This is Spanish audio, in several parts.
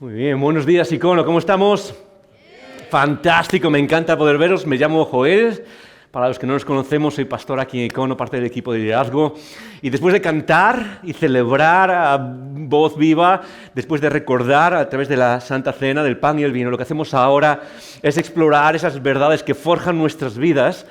Muy bien, buenos días Icono, ¿cómo estamos? Fantástico, me encanta poder veros, me llamo Joel, para los que no nos conocemos soy pastor aquí en Icono, parte del equipo de liderazgo, y después de cantar y celebrar a voz viva, después de recordar a través de la Santa Cena, del pan y el vino, lo que hacemos ahora es explorar esas verdades que forjan nuestras vidas,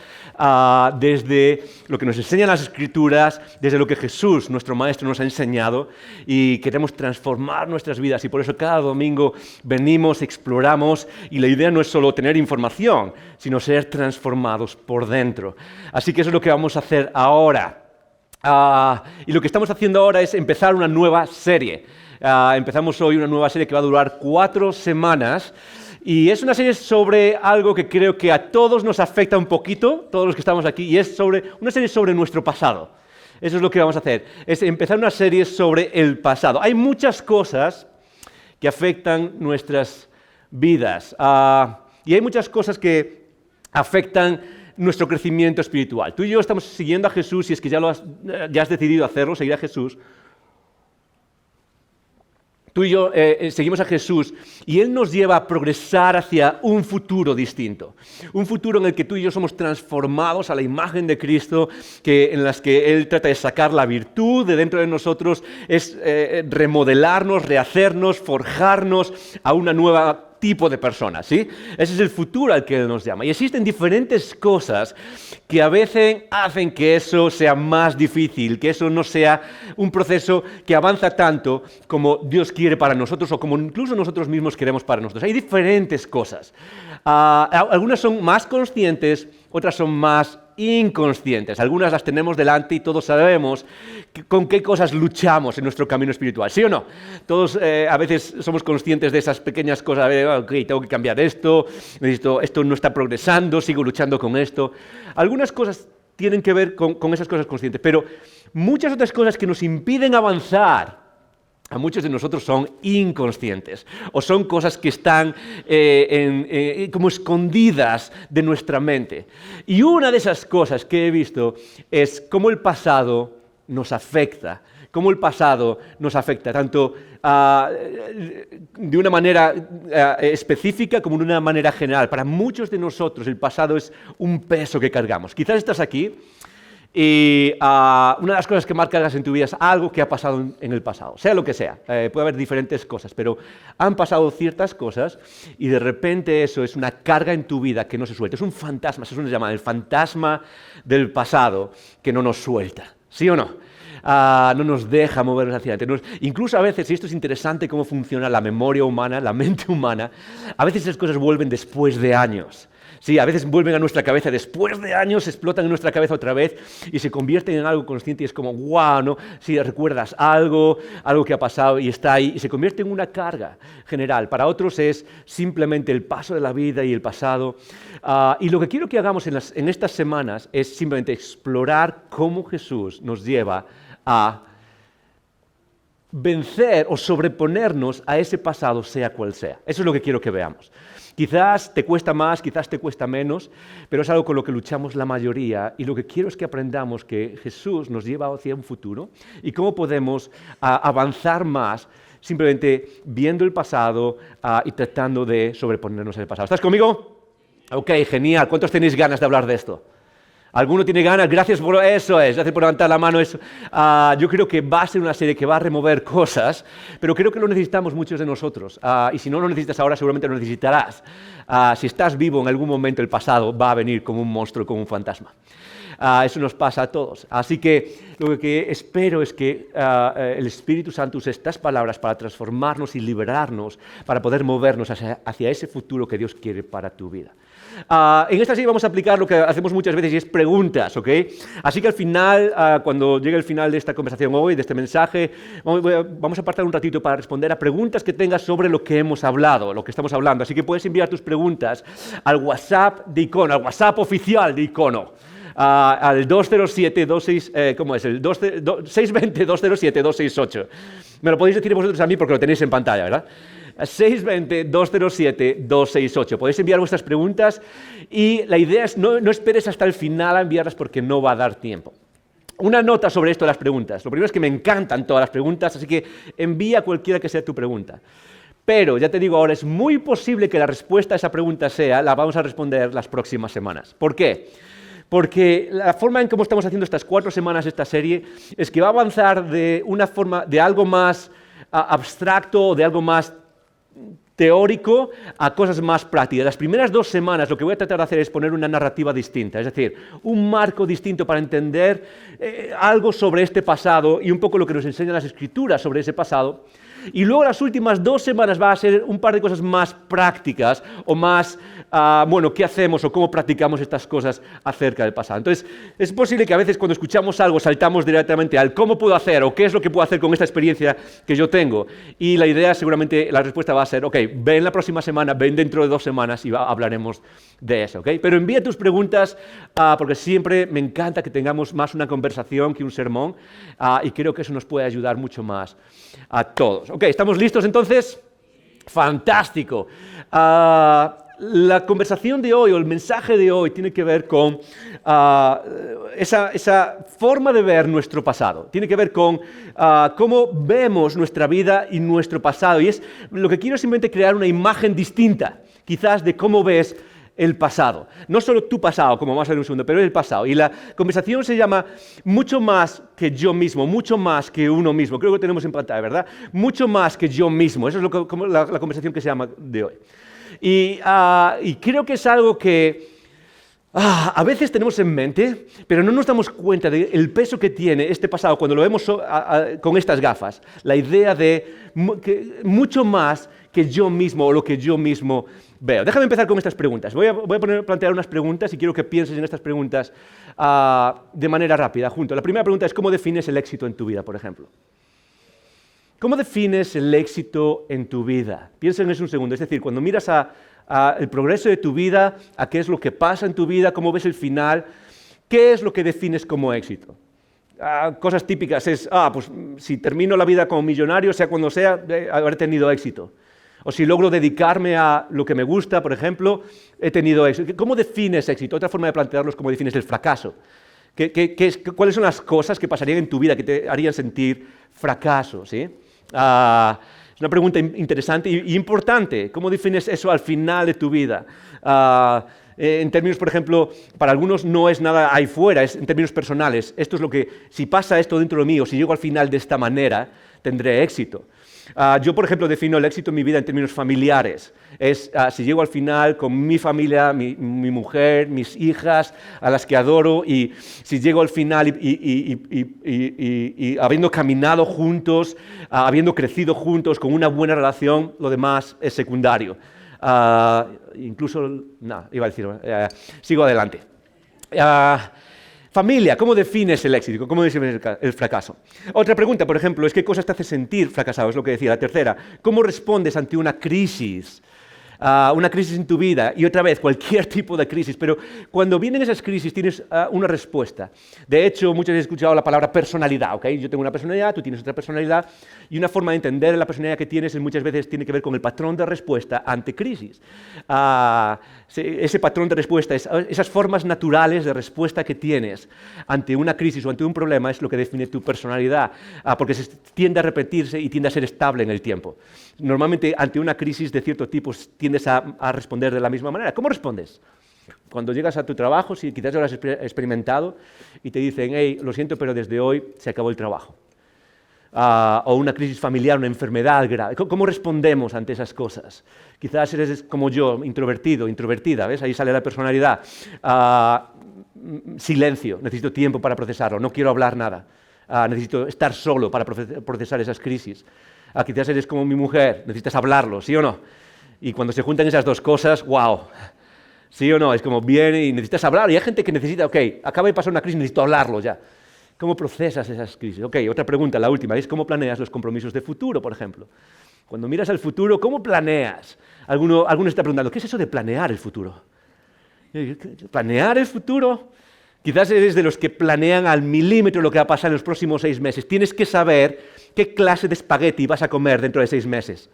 desde lo que nos enseñan las Escrituras, desde lo que Jesús, nuestro Maestro, nos ha enseñado, y queremos transformar nuestras vidas, y por eso cada domingo venimos, exploramos, y la idea no es solo tener información, sino ser transformados por dentro. Así que eso es lo que vamos a hacer ahora. Y lo que estamos haciendo ahora es empezar una nueva serie. Empezamos hoy una nueva serie que va a durar 4 semanas, y es una serie sobre algo que creo que a todos nos afecta un poquito, todos los que estamos aquí, y es una serie sobre nuestro pasado. Eso es lo que vamos a hacer, es empezar una serie sobre el pasado. Hay muchas cosas que afectan nuestras vidas, y hay muchas cosas que afectan nuestro crecimiento espiritual. Tú y yo estamos siguiendo a Jesús, y es que ya has decidido hacerlo, seguir a Jesús. Tú y yo seguimos a Jesús y Él nos lleva a progresar hacia un futuro distinto. Un futuro en el que tú y yo somos transformados a la imagen de Cristo, en las que Él trata de sacar la virtud de dentro de nosotros, es remodelarnos, rehacernos, forjarnos a una nueva tipo de persona, ¿sí? Ese es el futuro al que Él nos llama. Y existen diferentes cosas que a veces hacen que eso sea más difícil, que eso no sea un proceso que avanza tanto como Dios quiere para nosotros o como incluso nosotros mismos queremos para nosotros. Hay diferentes cosas. Algunas son más conscientes, otras son más inconscientes. Algunas las tenemos delante y todos sabemos con qué cosas luchamos en nuestro camino espiritual, ¿sí o no? Todos a veces somos conscientes de esas pequeñas cosas, okay, tengo que cambiar esto no está progresando, sigo luchando con esto. Algunas cosas tienen que ver con esas cosas conscientes, pero muchas otras cosas que nos impiden avanzar a muchos de nosotros son inconscientes o son cosas que están como escondidas de nuestra mente. Y una de esas cosas que he visto es cómo el pasado nos afecta, tanto de una manera específica como de una manera general. Para muchos de nosotros el pasado es un peso que cargamos. Quizás estás aquí y una de las cosas que más cargas en tu vida es algo que ha pasado en el pasado, sea lo que sea. Puede haber diferentes cosas, pero han pasado ciertas cosas y de repente eso es una carga en tu vida que no se suelta. Es un fantasma, eso se llama el fantasma del pasado que no nos suelta, ¿sí o no? No nos deja movernos hacia adelante. Incluso a veces, y esto es interesante cómo funciona la memoria humana, la mente humana, a veces esas cosas vuelven después de años. Sí, a veces vuelven a nuestra cabeza después de años, explotan en nuestra cabeza otra vez y se convierten en algo consciente y es como, wow, ¿no? Si recuerdas algo que ha pasado y está ahí y se convierte en una carga general. Para otros es simplemente el paso de la vida y el pasado. Y lo que quiero que hagamos en estas semanas es simplemente explorar cómo Jesús nos lleva a vencer o sobreponernos a ese pasado, sea cual sea. Eso es lo que quiero que veamos. Quizás te cuesta más, quizás te cuesta menos, pero es algo con lo que luchamos la mayoría y lo que quiero es que aprendamos que Jesús nos lleva hacia un futuro y cómo podemos avanzar más simplemente viendo el pasado y tratando de sobreponernos al pasado. ¿Estás conmigo? Ok, genial. ¿Cuántos tenéis ganas de hablar de esto? ¿Alguno tiene ganas? Gracias por eso, gracias por levantar la mano. Yo creo que va a ser una serie que va a remover cosas, pero creo que lo necesitamos muchos de nosotros. Y si no lo necesitas ahora, seguramente lo necesitarás. Si estás vivo en algún momento, el pasado va a venir como un monstruo, como un fantasma. Eso nos pasa a todos. Así que lo que espero es que el Espíritu Santo use estas palabras para transformarnos y liberarnos, para poder movernos hacia ese futuro que Dios quiere para tu vida. En esta serie vamos a aplicar lo que hacemos muchas veces y es preguntas, ¿ok? Así que al final, cuando llegue el final de esta conversación hoy, de este mensaje, vamos a apartar un ratito para responder a preguntas que tengas sobre lo que hemos hablado, lo que estamos hablando. Así que puedes enviar tus preguntas al WhatsApp de Icono, al WhatsApp oficial de Icono. Al 207-26, ¿cómo es? El 620-207-268. Me lo podéis decir vosotros a mí porque lo tenéis en pantalla, ¿verdad? 620-207-268. Podéis enviar vuestras preguntas y la idea es no esperes hasta el final a enviarlas porque no va a dar tiempo. Una nota sobre esto de las preguntas. Lo primero es que me encantan todas las preguntas, así que envía cualquiera que sea tu pregunta. Pero, ya te digo ahora, es muy posible que la respuesta a esa pregunta sea, la vamos a responder las próximas semanas. ¿Por qué? Porque la forma en cómo estamos haciendo estas 4 semanas esta serie es que va a avanzar de una forma, de algo más abstracto, de algo más teórico a cosas más prácticas. Las primeras 2 semanas lo que voy a tratar de hacer es poner una narrativa distinta, es decir, un marco distinto para entender algo sobre este pasado y un poco lo que nos enseñan las Escrituras sobre ese pasado. Y luego las últimas 2 semanas va a ser un par de cosas más prácticas o más, ¿qué hacemos o cómo practicamos estas cosas acerca del pasado? Entonces, es posible que a veces cuando escuchamos algo saltamos directamente al cómo puedo hacer o qué es lo que puedo hacer con esta experiencia que yo tengo. Y la idea seguramente, la respuesta va a ser, ven la próxima semana, ven dentro de 2 semanas y hablaremos de eso, ¿ok? Pero envía tus preguntas porque siempre me encanta que tengamos más una conversación que un sermón y creo que eso nos puede ayudar mucho más a todos. ¿Estamos listos entonces? Fantástico. La conversación de hoy o el mensaje de hoy tiene que ver con esa forma de ver nuestro pasado. Tiene que ver con cómo vemos nuestra vida y nuestro pasado. Y lo que quiero es simplemente crear una imagen distinta, quizás, de cómo ves el pasado. No solo tu pasado, como vamos a ver en un segundo, pero el pasado. Y la conversación se llama mucho más que yo mismo, mucho más que uno mismo. Creo que lo tenemos en pantalla, ¿verdad? Mucho más que yo mismo. Eso es la conversación que se llama de hoy. Y creo que es algo que a veces tenemos en mente, pero no nos damos cuenta del peso que tiene este pasado cuando lo vemos con estas gafas. La idea de que mucho más que yo mismo o lo que yo mismo veo. Déjame empezar con estas preguntas. Voy a plantear unas preguntas y quiero que pienses en estas preguntas de manera rápida, juntos. La primera pregunta es, ¿cómo defines el éxito en tu vida, por ejemplo? ¿Cómo defines el éxito en tu vida? Piensa en eso un segundo. Es decir, cuando miras el progreso de tu vida, a qué es lo que pasa en tu vida, cómo ves el final, ¿qué es lo que defines como éxito? Cosas típicas es, pues si termino la vida como millonario, sea cuando sea, habré tenido éxito. O si logro dedicarme a lo que me gusta, por ejemplo, he tenido éxito. ¿Cómo defines éxito? Otra forma de plantearlo es cómo defines el fracaso. ¿Cuáles son las cosas que pasarían en tu vida que te harían sentir fracaso? ¿Sí? Es una pregunta interesante y importante. ¿Cómo defines eso al final de tu vida? En términos, por ejemplo, para algunos no es nada ahí fuera, es en términos personales. Esto es lo que, si pasa esto dentro de mí o si llego al final de esta manera, tendré éxito. Yo, por ejemplo, defino el éxito en mi vida en términos familiares. Es si llego al final con mi familia, mi mujer, mis hijas, a las que adoro, y si llego al final y habiendo caminado juntos, habiendo crecido juntos, con una buena relación, lo demás es secundario. Sigo adelante. Familia, ¿cómo defines el éxito? ¿Cómo defines el fracaso? Otra pregunta, por ejemplo, es ¿qué cosas te hace sentir fracasado? Es lo que decía. La tercera, ¿cómo respondes ante una crisis? Una crisis en tu vida, y otra vez, cualquier tipo de crisis, pero cuando vienen esas crisis tienes una respuesta. De hecho, muchas veces he escuchado la palabra personalidad, ¿ok? Yo tengo una personalidad, tú tienes otra personalidad, y una forma de entender la personalidad que tienes muchas veces tiene que ver con el patrón de respuesta ante crisis. Ese patrón de respuesta, esas formas naturales de respuesta que tienes ante una crisis o ante un problema es lo que define tu personalidad, porque tiende a repetirse y tiende a ser estable en el tiempo. Normalmente, ante una crisis de cierto tipo, tiendes a responder de la misma manera. ¿Cómo respondes? Cuando llegas a tu trabajo, si quizás lo has experimentado, y te dicen, hey, lo siento, pero desde hoy se acabó el trabajo. O una crisis familiar, una enfermedad grave. ¿Cómo respondemos ante esas cosas? Quizás eres como yo, introvertido, introvertida, ¿ves? Ahí sale la personalidad. Silencio, necesito tiempo para procesarlo, no quiero hablar nada. Necesito estar solo para procesar esas crisis. Quizás eres como mi mujer, necesitas hablarlo, ¿sí o no? Y cuando se juntan esas dos cosas, wow, ¿sí o no? Es como viene y necesitas hablar. Y hay gente que necesita, acaba de pasar una crisis, necesito hablarlo ya. ¿Cómo procesas esas crisis? Otra pregunta, la última, es ¿cómo planeas los compromisos de futuro, por ejemplo? Cuando miras al futuro, ¿cómo planeas? Alguno está preguntando, ¿qué es eso de planear el futuro? ¿Planear el futuro? Quizás eres de los que planean al milímetro lo que va a pasar en los próximos 6 meses. Tienes que saber qué clase de espagueti vas a comer dentro de 6 meses.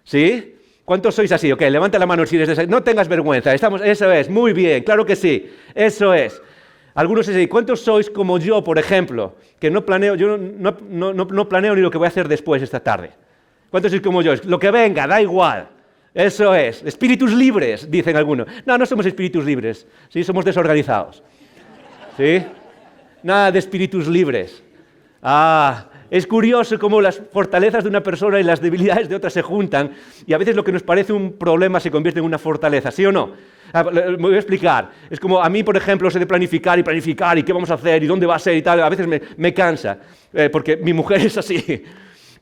¿Sí? ¿Cuántos sois así? Levanta la mano si eres de esa. No tengas vergüenza. Eso es, muy bien, claro que sí. Eso es. Algunos es así. ¿Cuántos sois como yo, por ejemplo? Que no planeo, yo no planeo ni lo que voy a hacer después esta tarde. ¿Cuántos sois como yo? Lo que venga, da igual. Eso es. Espíritus libres, dicen algunos. No, no somos espíritus libres. Sí, somos desorganizados. ¿Sí? Nada de espíritus libres. Es curioso cómo las fortalezas de una persona y las debilidades de otra se juntan y a veces lo que nos parece un problema se convierte en una fortaleza, ¿sí o no? Me voy a explicar. Es como a mí, por ejemplo, sé de planificar y qué vamos a hacer y dónde va a ser y tal. A veces me cansa, porque mi mujer es así.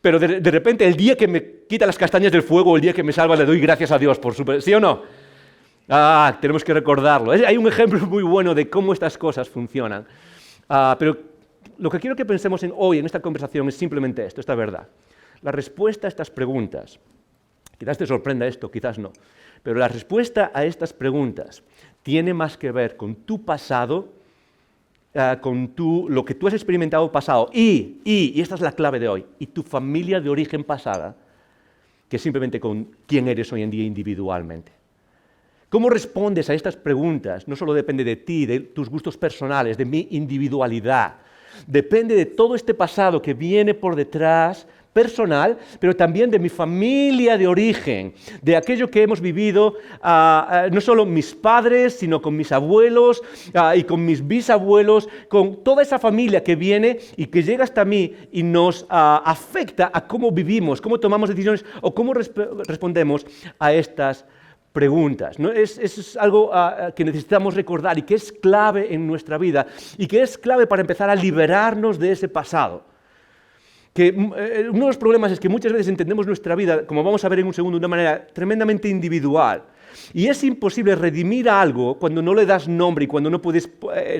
Pero de repente el día que me quita las castañas del fuego, el día que me salva, le doy gracias a Dios por ¿sí o no? Tenemos que recordarlo. Hay un ejemplo muy bueno de cómo estas cosas funcionan. Pero lo que quiero que pensemos hoy en esta conversación es simplemente esto, esta verdad. La respuesta a estas preguntas, quizás te sorprenda esto, quizás no, pero la respuesta a estas preguntas tiene más que ver con tu pasado, con lo que tú has experimentado pasado y esta es la clave de hoy, y tu familia de origen pasada, que simplemente con quién eres hoy en día individualmente. ¿Cómo respondes a estas preguntas? No solo depende de ti, de tus gustos personales, de mi individualidad. Depende de todo este pasado que viene por detrás, personal, pero también de mi familia de origen, de aquello que hemos vivido, no solo mis padres, sino con mis abuelos y con mis bisabuelos, con toda esa familia que viene y que llega hasta mí y nos afecta a cómo vivimos, cómo tomamos decisiones o cómo respondemos a estas preguntas, ¿no? Es algo que necesitamos recordar y que es clave en nuestra vida y que es clave para empezar a liberarnos de ese pasado. Uno de los problemas es que muchas veces entendemos nuestra vida, como vamos a ver en un segundo, de una manera tremendamente individual. Y es imposible redimir algo cuando no le das nombre y cuando no puedes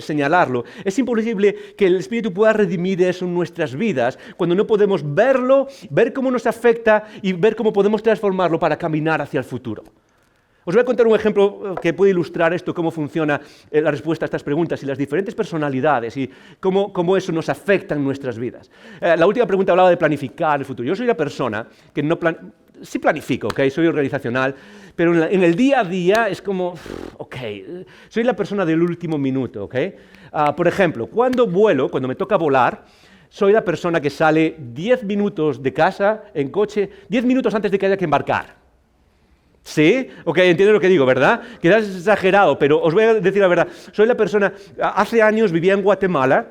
señalarlo. Es imposible que el Espíritu pueda redimir eso en nuestras vidas cuando no podemos verlo, ver cómo nos afecta y ver cómo podemos transformarlo para caminar hacia el futuro. Os voy a contar un ejemplo que puede ilustrar esto, cómo funciona la respuesta a estas preguntas y las diferentes personalidades y cómo eso nos afecta en nuestras vidas. La última pregunta hablaba de planificar el futuro. Yo soy la persona que sí planifico, ¿ok? Soy organizacional, pero en el día a día es como, soy la persona del último minuto, ¿ok? Por ejemplo, cuando me toca volar, soy la persona que sale 10 minutos de casa en coche, 10 minutos antes de que haya que embarcar. ¿Sí? Ok, entiendo lo que digo, ¿verdad? Quizás es exagerado, pero os voy a decir la verdad. Soy la persona, hace años vivía en Guatemala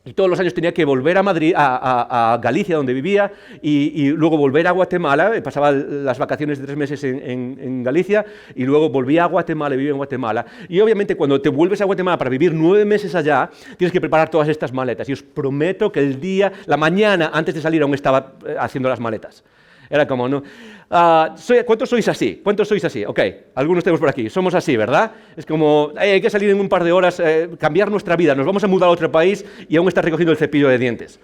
y todos los años tenía que volver a Madrid, a Galicia, donde vivía, y luego volver a Guatemala. Pasaba las vacaciones de 3 meses en Galicia y luego volvía a Guatemala y vivía en Guatemala. Y obviamente cuando te vuelves a Guatemala para vivir 9 meses allá, tienes que preparar todas estas maletas. Y os prometo que la mañana antes de salir aún estaba haciendo las maletas. Era como, ¿no? ¿Cuántos sois así? ¿Cuántos sois así? Ok, algunos tenemos por aquí. Somos así, ¿verdad? Es como, hay que salir en un par de horas, cambiar nuestra vida. Nos vamos a mudar a otro país y aún estás recogiendo el cepillo de dientes.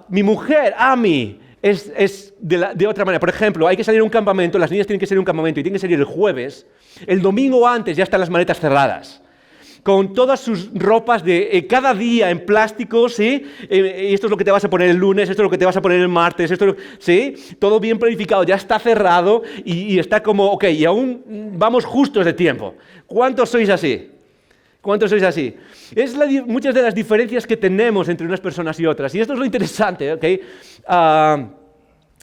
Mi mujer, Ami, es de otra manera. Por ejemplo, hay que salir a un campamento, las niñas tienen que salir a un campamento y tienen que salir el jueves. El domingo antes ya están las maletas cerradas, con todas sus ropas de cada día en plástico, ¿sí? Esto es lo que te vas a poner el lunes, esto es lo que te vas a poner el martes, ¿sí? Todo bien planificado, ya está cerrado y está como, ok, y aún vamos justos de tiempo. ¿Cuántos sois así? ¿Cuántos sois así? Es muchas de las diferencias que tenemos entre unas personas y otras. Y esto es lo interesante, ¿ok?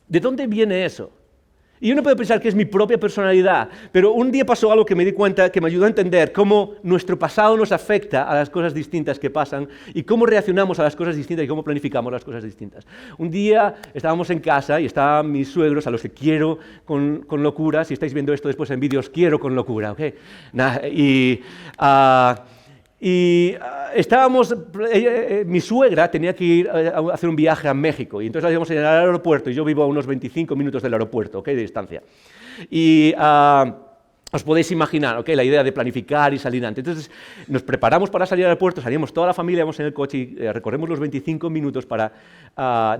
¿De dónde viene eso? Y uno puede pensar que es mi propia personalidad, pero un día pasó algo que me di cuenta, que me ayudó a entender cómo nuestro pasado nos afecta a las cosas distintas que pasan y cómo reaccionamos a las cosas distintas y cómo planificamos las cosas distintas. Un día estábamos en casa y estaban mis suegros, a los que quiero con locura. Si estáis viendo esto después en vídeos, quiero con locura, ¿ok? Estábamos, mi suegra tenía que ir a hacer un viaje a México y entonces la íbamos a ir al aeropuerto y yo vivo a unos 25 minutos del aeropuerto, ¿ok? De distancia. Y os podéis imaginar, ¿ok? La idea de planificar y salir antes. Entonces nos preparamos para salir al aeropuerto, salimos toda la familia, vamos en el coche y recorremos los 25 minutos para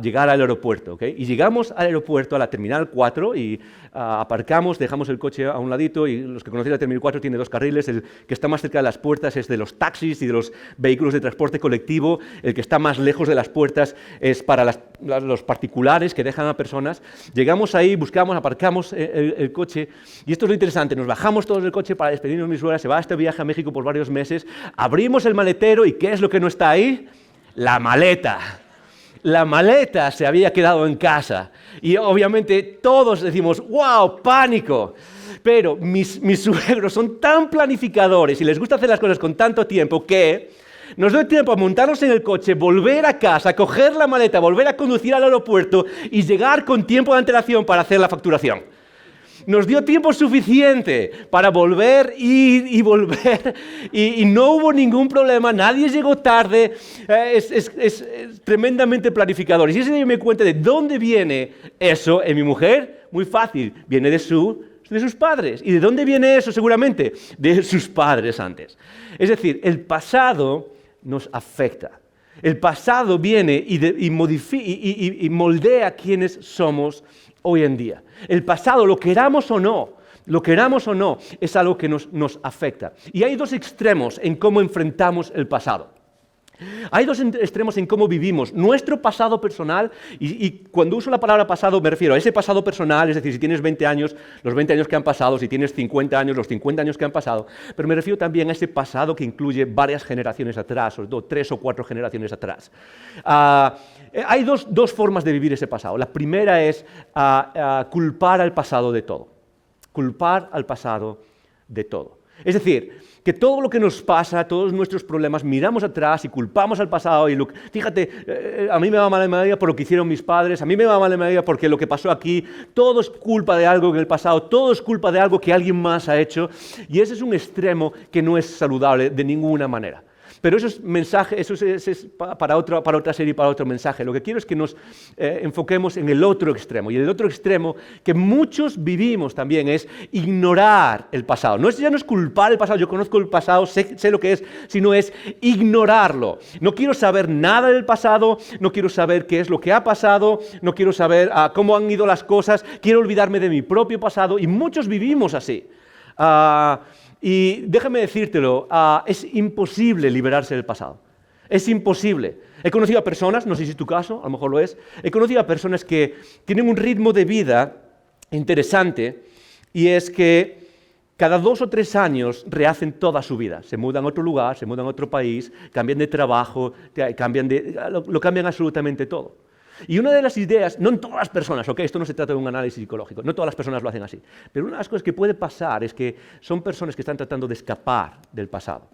llegar al aeropuerto, ¿ok? Y llegamos al aeropuerto, a la Terminal 4 y aparcamos, dejamos el coche a un ladito y los que conocéis la Terminal 4 tiene 2 carriles, el que está más cerca de las puertas es de los taxis y de los vehículos de transporte colectivo, el que está más lejos de las puertas es para los particulares que dejan a personas. Llegamos ahí, buscamos, aparcamos el coche y esto es lo interesante, nos bajamos todos del coche para despedirnos de mi suegra, se va a este viaje a México por varios meses, abrimos el maletero y ¿qué es lo que no está ahí? La maleta. la maleta se había quedado en casa. Y obviamente todos decimos, ¡wow! ¡Pánico! Pero mis suegros son tan planificadores y les gusta hacer las cosas con tanto tiempo que nos dio tiempo a montarnos en el coche, volver a casa, coger la maleta, volver a conducir al aeropuerto y llegar con tiempo de antelación para hacer la facturación. Nos dio tiempo suficiente para volver y volver y no hubo ningún problema, nadie llegó tarde, es tremendamente planificador. Y si se me cuenta de dónde viene eso en mi mujer, muy fácil, viene de sus padres. ¿Y de dónde viene eso seguramente? De sus padres antes. Es decir, el pasado nos afecta. El pasado viene y moldea quiénes somos hoy en día. El pasado, lo queramos o no, es algo que nos afecta. Y hay dos extremos en cómo enfrentamos el pasado. Hay dos extremos en cómo vivimos nuestro pasado personal, y cuando uso la palabra pasado me refiero a ese pasado personal, es decir, si tienes 20 años, los 20 años que han pasado, si tienes 50 años, los 50 años que han pasado, pero me refiero también a ese pasado que incluye varias generaciones atrás, sobre todo 3 o 4 generaciones atrás. Hay dos formas de vivir ese pasado. La primera es culpar al pasado de todo. Culpar al pasado de todo. Es decir, que todo lo que nos pasa, todos nuestros problemas, miramos atrás y culpamos al pasado. Y fíjate, a mí me va mal en mi vida por lo que hicieron mis padres, a mí me va mal en mi vida porque lo que pasó aquí, todo es culpa de algo en el pasado, todo es culpa de algo que alguien más ha hecho. Y ese es un extremo que no es saludable de ninguna manera. Pero eso es mensaje, eso es para otra serie, para otro mensaje. Lo que quiero es que nos enfoquemos en el otro extremo. Y el otro extremo que muchos vivimos también es ignorar el pasado. Ya no es culpar el pasado, yo conozco el pasado, sé lo que es, sino es ignorarlo. No quiero saber nada del pasado, no quiero saber qué es lo que ha pasado, no quiero saber cómo han ido las cosas, quiero olvidarme de mi propio pasado. Y muchos vivimos así. Y déjame decírtelo, es imposible liberarse del pasado. Es imposible. He conocido a personas, no sé si es tu caso, a lo mejor lo es, he conocido a personas que tienen un ritmo de vida interesante y es que cada 2 o 3 años rehacen toda su vida. Se mudan a otro lugar, se mudan a otro país, cambian de trabajo, lo cambian absolutamente todo. Y una de las ideas, no en todas las personas, ¿ok? Esto no se trata de un análisis psicológico, no todas las personas lo hacen así, pero una de las cosas que puede pasar es que son personas que están tratando de escapar del pasado,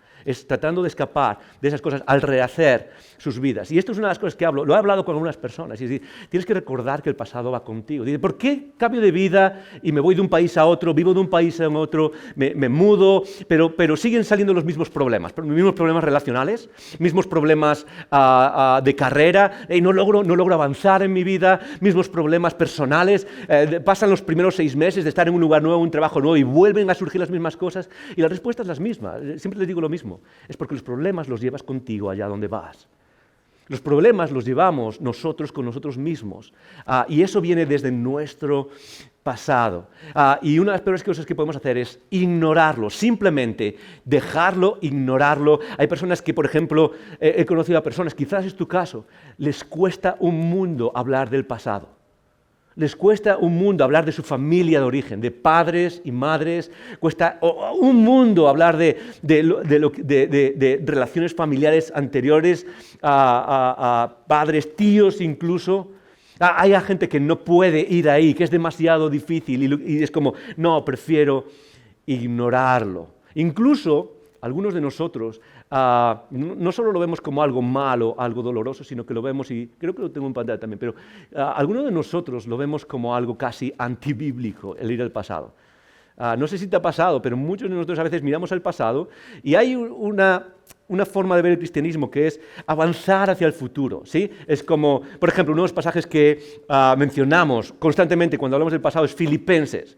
tratando de escapar de esas cosas al rehacer sus vidas. Y esto es una de las cosas que lo he hablado con algunas personas, y es decir, tienes que recordar que el pasado va contigo. Dice, ¿por qué cambio de vida y me voy de un país a otro, vivo de un país a otro, me mudo, pero siguen saliendo los mismos problemas relacionales, mismos problemas de carrera, y no logro avanzar en mi vida, mismos problemas personales, pasan los primeros 6 meses de estar en un lugar nuevo, un trabajo nuevo, y vuelven a surgir las mismas cosas, y la respuesta es la misma. Siempre les digo lo mismo. Es porque los problemas los llevas contigo allá donde vas. Los problemas los llevamos nosotros con nosotros mismos. Y eso viene desde nuestro pasado. Y una de las peores cosas que podemos hacer es ignorarlo, simplemente dejarlo, ignorarlo. Hay personas que, por ejemplo, he conocido a personas, quizás es tu caso, les cuesta un mundo hablar del pasado. Les cuesta un mundo hablar de su familia de origen, de padres y madres. Cuesta un mundo hablar de relaciones familiares anteriores, a padres, tíos incluso. Hay gente que no puede ir ahí, que es demasiado difícil y es como, no, prefiero ignorarlo. Incluso algunos de nosotros no solo lo vemos como algo malo, algo doloroso, sino que lo vemos, y creo que lo tengo en pantalla también, pero algunos de nosotros lo vemos como algo casi antibíblico, el ir al pasado. No sé si te ha pasado, pero muchos de nosotros a veces miramos al pasado y hay una forma de ver el cristianismo que es avanzar hacia el futuro, ¿sí? Es como, por ejemplo, uno de los pasajes que mencionamos constantemente cuando hablamos del pasado es Filipenses.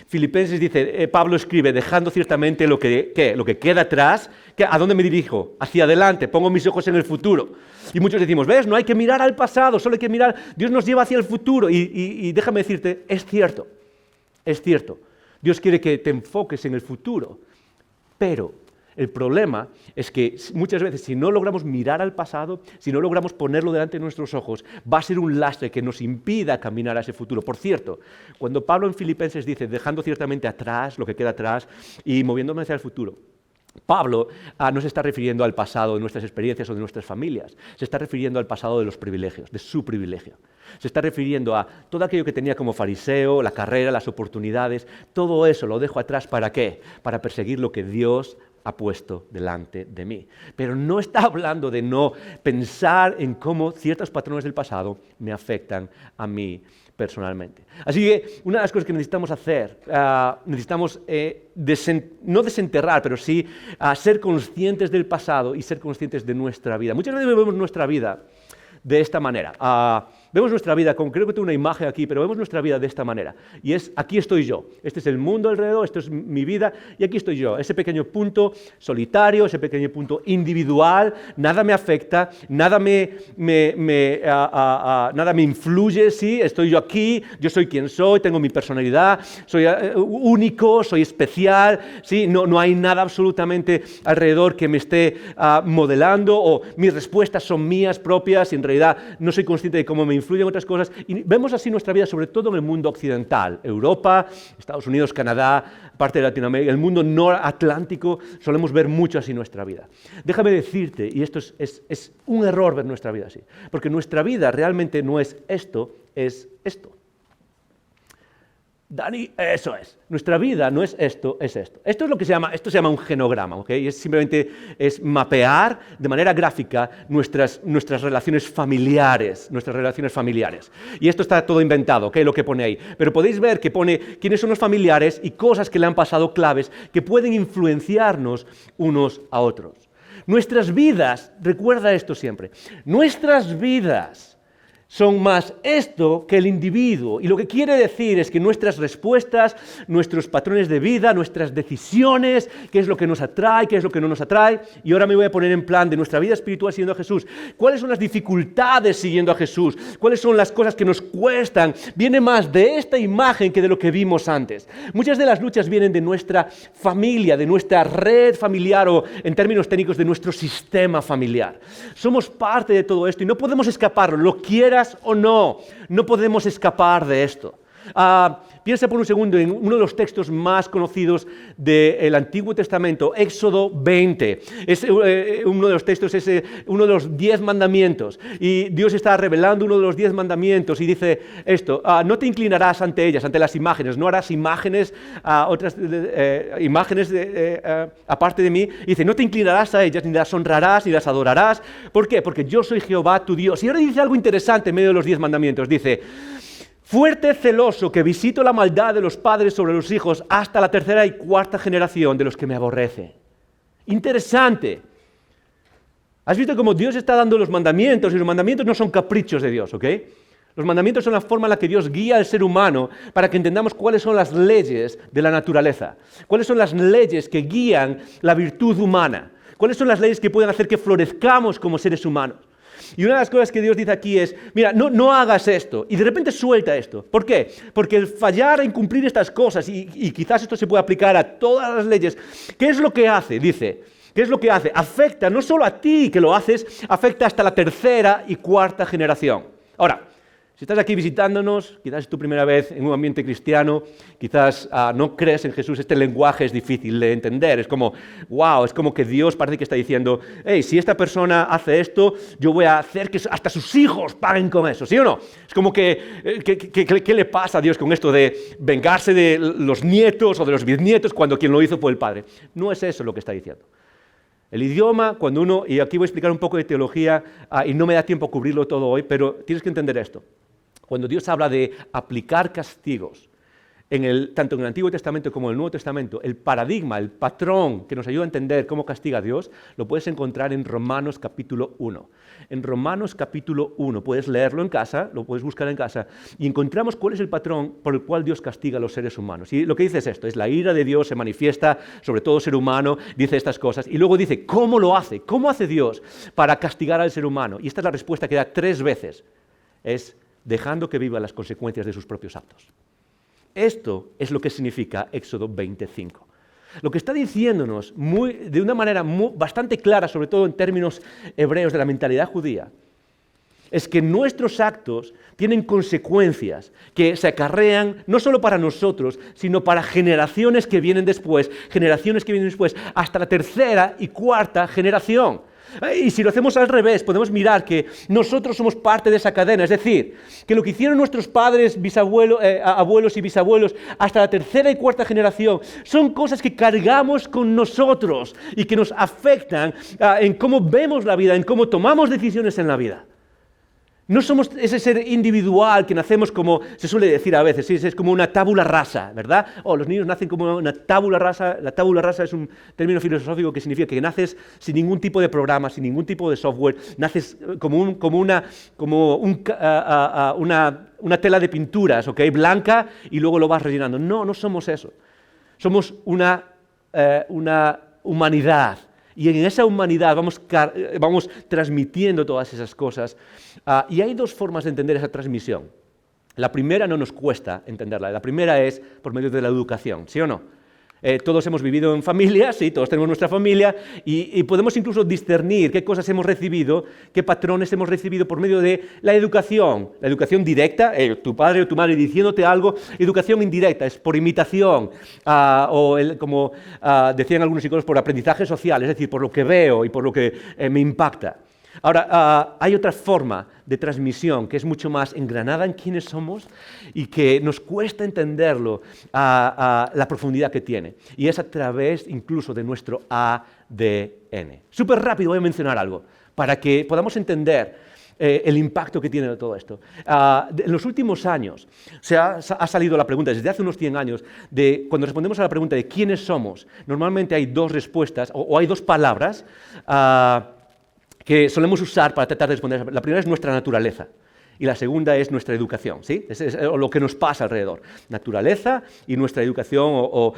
Filipenses dice, Pablo escribe, dejando ciertamente lo que queda atrás, ¿a dónde me dirijo? Hacia adelante, pongo mis ojos en el futuro. Y muchos decimos, ¿ves? No hay que mirar al pasado, solo hay que mirar, Dios nos lleva hacia el futuro. Y déjame decirte, es cierto. Dios quiere que te enfoques en el futuro, pero el problema es que muchas veces si no logramos mirar al pasado, si no logramos ponerlo delante de nuestros ojos, va a ser un lastre que nos impida caminar a ese futuro. Por cierto, cuando Pablo en Filipenses dice, dejando ciertamente atrás lo que queda atrás y moviéndome hacia el futuro, Pablo no se está refiriendo al pasado de nuestras experiencias o de nuestras familias, se está refiriendo al pasado de los privilegios, de su privilegio. Se está refiriendo a todo aquello que tenía como fariseo, la carrera, las oportunidades, todo eso lo dejo atrás, ¿para qué? Para perseguir lo que Dios ha puesto delante de mí. Pero no está hablando de no pensar en cómo ciertos patrones del pasado me afectan a mí personalmente. Así que una de las cosas que necesitamos hacer, necesitamos no desenterrar, pero sí ser conscientes del pasado y ser conscientes de nuestra vida. Muchas veces vemos nuestra vida de esta manera. Vemos nuestra vida, creo que tengo una imagen aquí, pero vemos nuestra vida de esta manera. Y es, aquí estoy yo. Este es el mundo alrededor, esto es mi vida, y aquí estoy yo. Ese pequeño punto solitario, ese pequeño punto individual, nada me afecta, nada me influye, ¿sí? Estoy yo aquí, yo soy quien soy, tengo mi personalidad, soy único, soy especial, ¿sí? No hay nada absolutamente alrededor que me esté modelando, o mis respuestas son mías propias, y en realidad no soy consciente de cómo me influyen otras cosas, y vemos así nuestra vida sobre todo en el mundo occidental, Europa, Estados Unidos, Canadá, parte de Latinoamérica, el mundo noratlántico, solemos ver mucho así nuestra vida. Déjame decirte, y esto es un error ver nuestra vida así, porque nuestra vida realmente no es esto, es esto. Dani, eso es. Nuestra vida no es esto, es esto. Esto se llama un genograma, ¿ok? Y simplemente es mapear de manera gráfica nuestras relaciones familiares, Y esto está todo inventado, ¿ok? Lo que pone ahí. Pero podéis ver que pone quiénes son los familiares y cosas que le han pasado claves que pueden influenciarnos unos a otros. Nuestras vidas, recuerda esto siempre, nuestras vidas son más esto que el individuo. Y lo que quiere decir es que nuestras respuestas, nuestros patrones de vida, nuestras decisiones, qué es lo que nos atrae, qué es lo que no nos atrae. Y ahora me voy a poner en plan de nuestra vida espiritual siguiendo a Jesús. ¿Cuáles son las dificultades siguiendo a Jesús? ¿Cuáles son las cosas que nos cuestan? Viene más de esta imagen que de lo que vimos antes. Muchas de las luchas vienen de nuestra familia, de nuestra red familiar o, en términos técnicos, de nuestro sistema familiar. Somos parte de todo esto y no podemos escaparlo, lo quieras o no podemos escapar de esto. Piensa por un segundo en uno de los textos más conocidos del Antiguo Testamento, Éxodo 20. Uno de los textos es uno de los 10 mandamientos. Y Dios está revelando uno de los 10 mandamientos y dice esto: no te inclinarás ante ellas, ante las imágenes, no harás imágenes, otras imágenes aparte de mí. Y dice, no te inclinarás a ellas, ni las honrarás, ni las adorarás. ¿Por qué? Porque yo soy Jehová tu Dios. Y ahora dice algo interesante en medio de los 10 mandamientos. Dice: fuerte, celoso, que visito la maldad de los padres sobre los hijos hasta la 3ª y 4ª generación de los que me aborrecen. Interesante. ¿Has visto cómo Dios está dando los mandamientos? Y los mandamientos no son caprichos de Dios, ¿ok? Los mandamientos son la forma en la que Dios guía al ser humano para que entendamos cuáles son las leyes de la naturaleza, cuáles son las leyes que guían la virtud humana, cuáles son las leyes que pueden hacer que florezcamos como seres humanos. Y una de las cosas que Dios dice aquí es, mira, no hagas esto, y de repente suelta esto. ¿Por qué? Porque el fallar en cumplir estas cosas, y quizás esto se puede aplicar a todas las leyes, ¿qué es lo que hace? Dice, ¿qué es lo que hace? Afecta no solo a ti que lo haces, afecta hasta la 3ª y 4ª generación. Ahora, si estás aquí visitándonos, quizás es tu primera vez en un ambiente cristiano, quizás no crees en Jesús, este lenguaje es difícil de entender, es como, wow, es como que Dios parece que está diciendo, hey, si esta persona hace esto, yo voy a hacer que hasta sus hijos paguen con eso, ¿sí o no? Es como que ¿qué le pasa a Dios con esto de vengarse de los nietos o de los bisnietos cuando quien lo hizo fue el padre? No es eso lo que está diciendo. El idioma, cuando uno, y aquí voy a explicar un poco de teología, y no me da tiempo a cubrirlo todo hoy, pero tienes que entender esto. Cuando Dios habla de aplicar castigos, tanto en el Antiguo Testamento como en el Nuevo Testamento, el paradigma, el patrón que nos ayuda a entender cómo castiga a Dios, lo puedes encontrar en Romanos capítulo 1. En Romanos capítulo 1, puedes leerlo en casa, lo puedes buscar en casa, y encontramos cuál es el patrón por el cual Dios castiga a los seres humanos. Y lo que dice es esto, es la ira de Dios se manifiesta sobre todo ser humano, dice estas cosas, y luego dice, ¿cómo lo hace? ¿Cómo hace Dios para castigar al ser humano? Y esta es la respuesta que da 3 veces, es dejando que viva las consecuencias de sus propios actos. Esto es lo que significa Éxodo 25. Lo que está diciéndonos de una manera bastante clara, sobre todo en términos hebreos de la mentalidad judía, es que nuestros actos tienen consecuencias que se acarrean no solo para nosotros, sino para generaciones que vienen después, hasta la tercera y cuarta generación. Y si lo hacemos al revés, podemos mirar que nosotros somos parte de esa cadena, es decir, que lo que hicieron nuestros padres, abuelos y bisabuelos hasta la tercera y cuarta generación son cosas que cargamos con nosotros y que nos afectan en cómo vemos la vida, en cómo tomamos decisiones en la vida. No somos ese ser individual que nacemos como, se suele decir a veces, ¿sí? Es como una tabula rasa, ¿verdad? Los niños nacen como una tabula rasa. La tabula rasa es un término filosófico que significa que naces sin ningún tipo de programa, sin ningún tipo de software, naces como una tela de pinturas, ¿ok? Blanca, y luego lo vas rellenando. No somos eso. Somos una humanidad. Y en esa humanidad vamos transmitiendo todas esas cosas. Y hay dos formas de entender esa transmisión. La primera no nos cuesta entenderla. La primera es por medio de la educación, ¿sí o no? Todos hemos vivido en familia, sí, todos tenemos nuestra familia, y podemos incluso discernir qué cosas hemos recibido, qué patrones hemos recibido por medio de la educación directa, tu padre o tu madre diciéndote algo. Educación indirecta es por imitación, como decían algunos psicólogos, por aprendizaje social, es decir, por lo que veo y por lo que me impacta. Ahora, hay otra forma de transmisión que es mucho más engranada en quiénes somos y que nos cuesta entenderlo a la profundidad que tiene. Y es a través incluso de nuestro ADN. Súper rápido voy a mencionar algo para que podamos entender el impacto que tiene todo esto. En los últimos años ha salido la pregunta, desde hace unos 100 años, de cuando respondemos a la pregunta de quiénes somos, normalmente hay dos respuestas o hay dos palabras que solemos usar para tratar de responder. La primera es nuestra naturaleza y la segunda es nuestra educación, ¿sí? Es lo que nos pasa alrededor. Naturaleza y nuestra educación o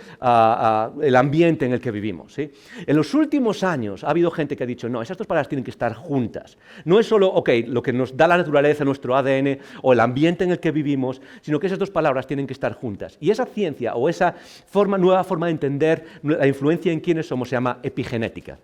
el ambiente en el que vivimos, ¿sí? En los últimos años ha habido gente que ha dicho, no, esas dos palabras tienen que estar juntas. No es solo, lo que nos da la naturaleza, nuestro ADN o el ambiente en el que vivimos, sino que esas dos palabras tienen que estar juntas. Y esa ciencia o esa nueva forma de entender la influencia en quiénes somos se llama epigenética.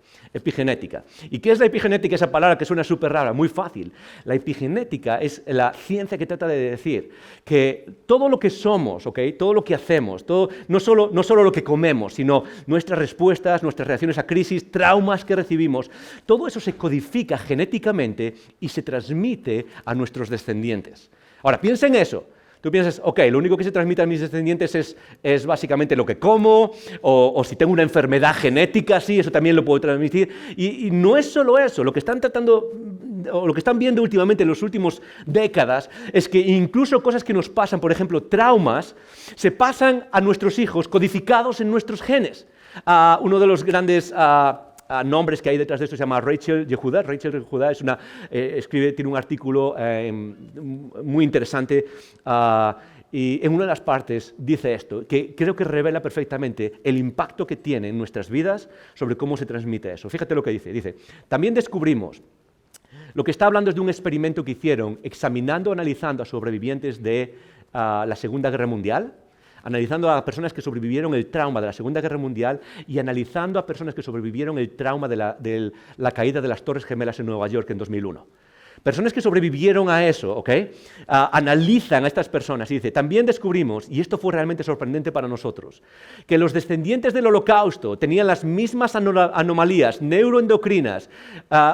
¿Y qué es la epigenética? Esa palabra que suena súper rara, muy fácil. La epigenética es la ciencia que trata de decir que todo lo que somos, todo lo que hacemos, no solo lo que comemos, sino nuestras respuestas, nuestras reacciones a crisis, traumas que recibimos, todo eso se codifica genéticamente y se transmite a nuestros descendientes. Ahora, piensa en eso. Tú piensas, lo único que se transmite a mis descendientes es básicamente lo que como, o si tengo una enfermedad genética, sí, eso también lo puedo transmitir. Y no es solo eso, lo que están tratando, o lo que están viendo últimamente en las últimas décadas, es que incluso cosas que nos pasan, por ejemplo, traumas, se pasan a nuestros hijos codificados en nuestros genes. Uno de los grandes nombres que hay detrás de esto se llama Rachel Yehuda. Rachel Yehuda es tiene un artículo muy interesante y en una de las partes dice esto, que creo que revela perfectamente el impacto que tiene en nuestras vidas sobre cómo se transmite eso. Fíjate lo que dice. Dice, también descubrimos, lo que está hablando es de un experimento que hicieron analizando a sobrevivientes de la Segunda Guerra Mundial, analizando a personas que sobrevivieron el trauma de la Segunda Guerra Mundial y analizando a personas que sobrevivieron el trauma de la caída de las Torres Gemelas en Nueva York en 2001. Personas que sobrevivieron a eso, analizan a estas personas y dice, también descubrimos, y esto fue realmente sorprendente para nosotros, que los descendientes del Holocausto tenían las mismas anomalías neuroendocrinas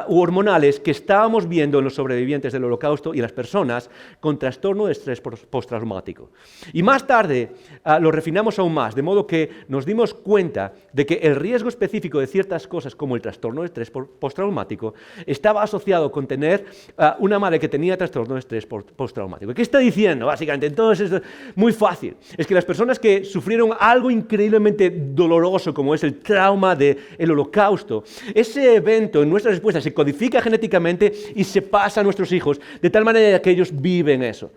u hormonales que estábamos viendo en los sobrevivientes del Holocausto y en las personas con trastorno de estrés postraumático. Y más tarde lo refinamos aún más, de modo que nos dimos cuenta de que el riesgo específico de ciertas cosas como el trastorno de estrés postraumático estaba asociado con tener una madre que tenía trastorno de estrés postraumático. ¿Qué está diciendo? Básicamente, entonces es muy fácil. Es que las personas que sufrieron algo increíblemente doloroso, como es el trauma del Holocausto, ese evento en nuestra respuesta se codifica genéticamente y se pasa a nuestros hijos, de tal manera que ellos viven eso.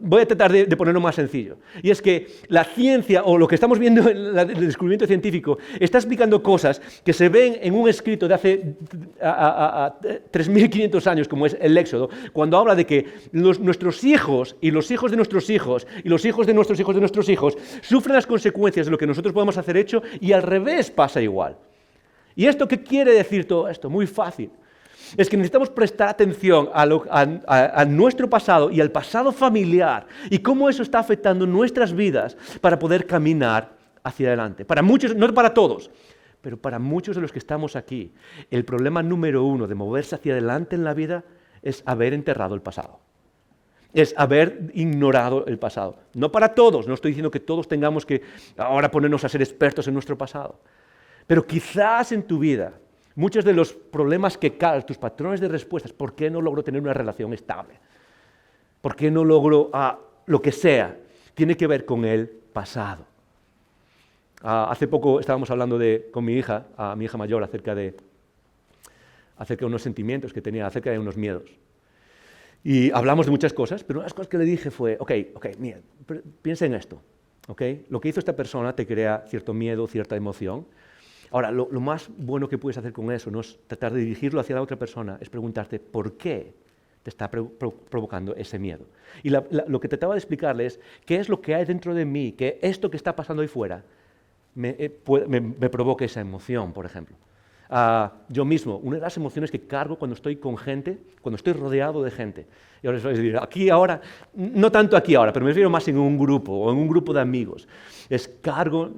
Voy a tratar de ponerlo más sencillo. Y es que la ciencia, o lo que estamos viendo en el descubrimiento científico, está explicando cosas que se ven en un escrito de hace 3.500 años, como es el Éxodo, cuando habla de que nuestros hijos y los hijos de nuestros hijos y los hijos de nuestros hijos sufren las consecuencias de lo que nosotros podemos hacer hecho y al revés pasa igual. ¿Y esto qué quiere decir todo esto? Muy fácil. es que necesitamos prestar atención a nuestro pasado y al pasado familiar y cómo eso está afectando nuestras vidas para poder caminar hacia adelante. Para muchos, no para todos, pero para muchos de los que estamos aquí, el problema número uno de moverse hacia adelante en la vida es haber enterrado el pasado. Es haber ignorado el pasado. No para todos, no estoy diciendo que todos tengamos que ahora ponernos a ser expertos en nuestro pasado. Pero quizás en tu vida, muchos de los problemas que caen, tus patrones de respuestas, ¿por qué no logro tener una relación estable? ¿Por qué no logro lo que sea? Tiene que ver con el pasado. Hace poco estábamos hablando con mi hija mayor, acerca de unos sentimientos que tenía, acerca de unos miedos. Y hablamos de muchas cosas, pero una de las cosas que le dije fue, ok, mira, piensa en esto. ¿Okay? Lo que hizo esta persona te crea cierto miedo, cierta emoción. Ahora, lo más bueno que puedes hacer con eso no es tratar de dirigirlo hacia la otra persona, es preguntarte por qué te está provocando ese miedo. Y lo que trataba de explicarle es qué es lo que hay dentro de mí, que esto que está pasando ahí fuera me provoca esa emoción, por ejemplo. Yo mismo, una de las emociones que cargo cuando estoy con gente, cuando estoy rodeado de gente, y ahora les voy a decir, aquí ahora, no tanto aquí ahora, pero me refiero más en un grupo o en un grupo de amigos, cargo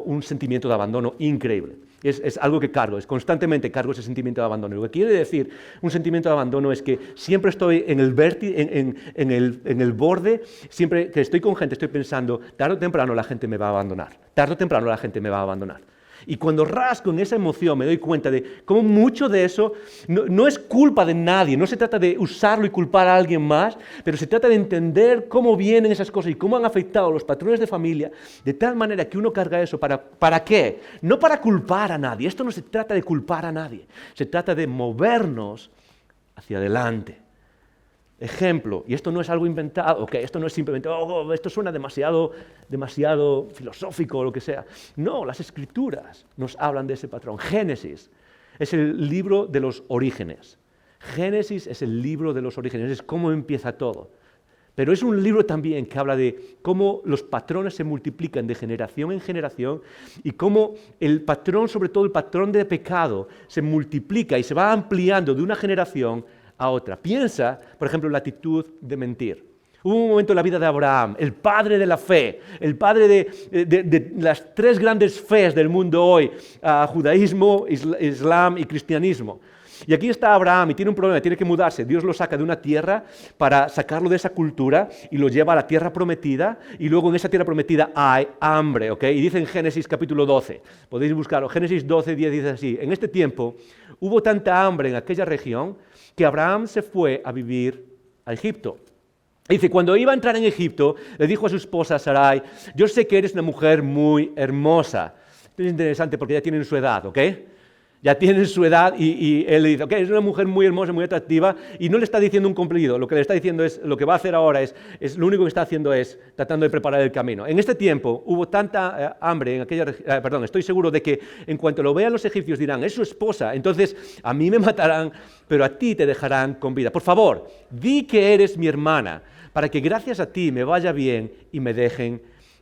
un sentimiento de abandono increíble. Es algo que constantemente cargo ese sentimiento de abandono. Lo que quiere decir un sentimiento de abandono es que siempre estoy en el borde, siempre que estoy con gente estoy pensando, tarde o temprano la gente me va a abandonar, tarde o temprano la gente me va a abandonar. Y cuando rasco en esa emoción me doy cuenta de cómo mucho de eso no es culpa de nadie, no se trata de usarlo y culpar a alguien más, pero se trata de entender cómo vienen esas cosas y cómo han afectado los patrones de familia, de tal manera que uno carga eso. ¿Para qué? No para culpar a nadie, esto no se trata de culpar a nadie, se trata de movernos hacia adelante. Ejemplo, y esto no es algo inventado, esto no es simplemente, esto suena demasiado filosófico o lo que sea. No, las Escrituras nos hablan de ese patrón. Génesis es el libro de los orígenes. Génesis es el libro de los orígenes, es cómo empieza todo. Pero es un libro también que habla de cómo los patrones se multiplican de generación en generación y cómo el patrón, sobre todo el patrón de pecado, se multiplica y se va ampliando de una generación a otra. Piensa, por ejemplo, en la actitud de mentir. Hubo un momento en la vida de Abraham, el padre de la fe, el padre de las tres grandes fees del mundo hoy, judaísmo, islam y cristianismo. Y aquí está Abraham y tiene un problema, tiene que mudarse. Dios lo saca de una tierra para sacarlo de esa cultura y lo lleva a la tierra prometida, y luego en esa tierra prometida hay hambre, ¿ok? Y dice en Génesis capítulo 12, podéis buscarlo, Génesis 12, 10 dice así: en este tiempo hubo tanta hambre en aquella región que Abraham se fue a vivir a Egipto. Dice, cuando iba a entrar en Egipto, le dijo a su esposa Sarai, yo sé que eres una mujer muy hermosa. Esto es interesante porque ya tienen su edad, ¿ok? Ya tienen su edad y él le dice, es una mujer muy hermosa, muy atractiva, y no le está diciendo un cumplido, lo que le está diciendo es, lo que va a hacer ahora es lo único que está haciendo es tratando de preparar el camino. En este tiempo hubo tanta hambre en aquella región, estoy seguro de que en cuanto lo vean los egipcios dirán, es su esposa, entonces a mí me matarán, pero a ti te dejarán con vida. Por favor, di que eres mi hermana, para que gracias a ti me vaya bien y me dejen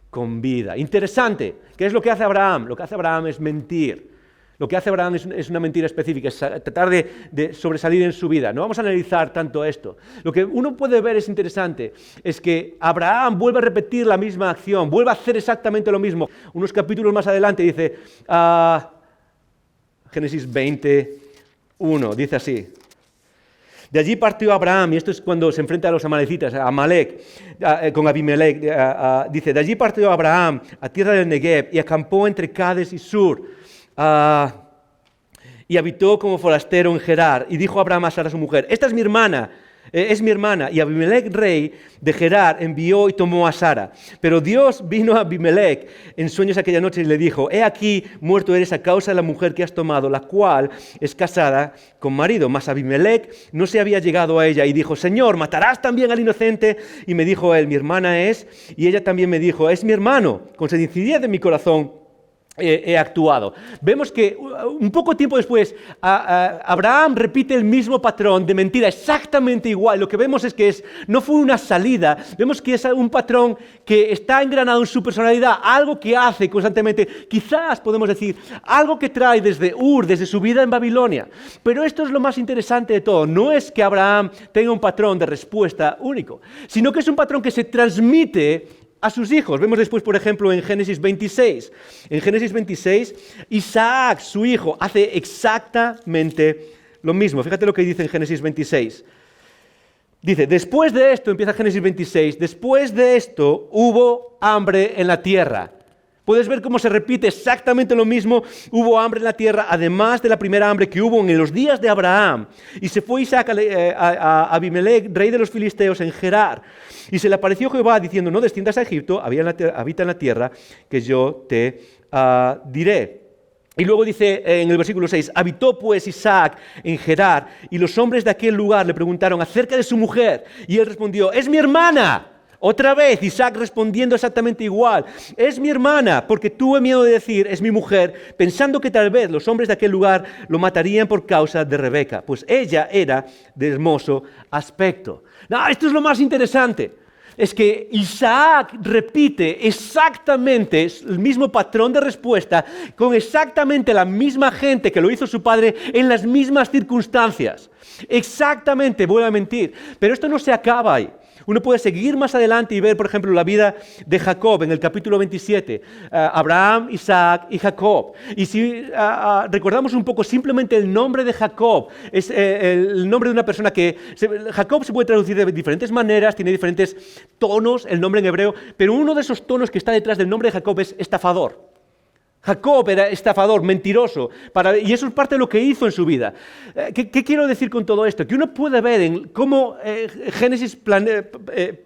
con vida. Interesante, ¿qué es lo que hace Abraham? Lo que hace Abraham es mentir. Lo que hace Abraham es una mentira específica, es tratar de sobresalir en su vida. No vamos a analizar tanto esto. Lo que uno puede ver es interesante, es que Abraham vuelve a repetir la misma acción, vuelve a hacer exactamente lo mismo. Unos capítulos más adelante dice, Génesis 21, dice así. De allí partió Abraham, y esto es cuando se enfrenta a los amalecitas, a Amalek, con Abimelech. Dice, de allí partió Abraham a tierra del Negev y acampó entre Cades y Sur. Y habitó como forastero en Gerar. Y dijo Abraham a Sara su mujer, esta es mi hermana. Y Abimelech, rey de Gerar, envió y tomó a Sara. Pero Dios vino a Abimelech en sueños aquella noche y le dijo, he aquí, muerto eres a causa de la mujer que has tomado, la cual es casada con marido. Mas Abimelech no se había llegado a ella y dijo, Señor, ¿matarás también al inocente? Y me dijo él, mi hermana es. Y ella también me dijo, es mi hermano. Con sencillez de mi corazón he actuado. Vemos que un poco tiempo después Abraham repite el mismo patrón de mentira exactamente igual. Lo que vemos es que no fue una salida, vemos que es un patrón que está engranado en su personalidad, algo que hace constantemente, quizás podemos decir, algo que trae desde Ur, desde su vida en Babilonia. Pero esto es lo más interesante de todo, no es que Abraham tenga un patrón de respuesta único, sino que es un patrón que se transmite a sus hijos. Vemos después, por ejemplo, en Génesis 26. En Génesis 26, Isaac, su hijo, hace exactamente lo mismo. Fíjate lo que dice en Génesis 26. Dice, después de esto, empieza Génesis 26, después de esto hubo hambre en la tierra. Puedes ver cómo se repite exactamente lo mismo. Hubo hambre en la tierra, además de la primera hambre que hubo en los días de Abraham. Y se fue Isaac a Abimelech, rey de los filisteos, en Gerar. Y se le apareció Jehová diciendo, no desciendas a Egipto, habita en la tierra que yo te diré. Y luego dice en el versículo 6, habitó pues Isaac en Gerar, y los hombres de aquel lugar le preguntaron acerca de su mujer. Y él respondió, es mi hermana. Otra vez, Isaac respondiendo exactamente igual. Es mi hermana, porque tuve miedo de decir, es mi mujer, pensando que tal vez los hombres de aquel lugar lo matarían por causa de Rebeca, pues ella era de hermoso aspecto. No, esto es lo más interesante. Es que Isaac repite exactamente el mismo patrón de respuesta con exactamente la misma gente que lo hizo su padre en las mismas circunstancias. Exactamente, vuelve a mentir. Pero esto no se acaba ahí. Uno puede seguir más adelante y ver, por ejemplo, la vida de Jacob en el capítulo 27. Abraham, Isaac y Jacob. Y si recordamos un poco simplemente el nombre de Jacob, es el nombre de una persona que... Jacob se puede traducir de diferentes maneras, tiene diferentes tonos, el nombre en hebreo, pero uno de esos tonos que está detrás del nombre de Jacob es estafador. Jacob era estafador, mentiroso, y eso es parte de lo que hizo en su vida. ¿Qué quiero decir con todo esto? Que uno puede ver en cómo Génesis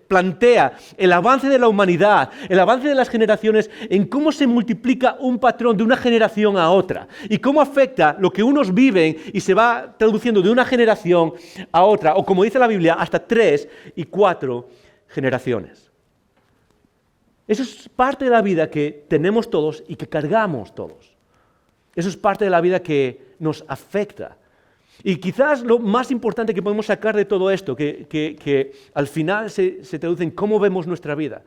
plantea el avance de la humanidad, el avance de las generaciones, en cómo se multiplica un patrón de una generación a otra, y cómo afecta lo que unos viven y se va traduciendo de una generación a otra, o como dice la Biblia, hasta 3 y 4 generaciones. Eso es parte de la vida que tenemos todos y que cargamos todos. Eso es parte de la vida que nos afecta. Y quizás lo más importante que podemos sacar de todo esto, que al final se traduce en cómo vemos nuestra vida,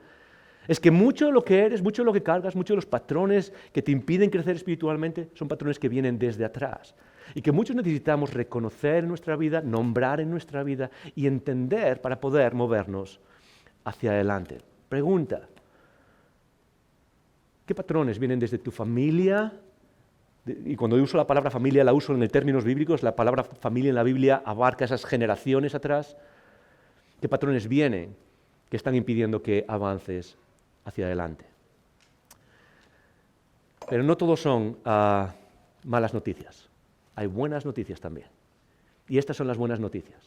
es que mucho de lo que eres, mucho de lo que cargas, muchos de los patrones que te impiden crecer espiritualmente son patrones que vienen desde atrás. Y que muchos necesitamos reconocer en nuestra vida, nombrar en nuestra vida y entender para poder movernos hacia adelante. Pregunta. ¿Qué patrones vienen desde tu familia? Y cuando uso la palabra familia la uso en términos bíblicos, la palabra familia en la Biblia abarca esas generaciones atrás. ¿Qué patrones vienen que están impidiendo que avances hacia adelante? Pero no todos son malas noticias. Hay buenas noticias también. Y estas son las buenas noticias.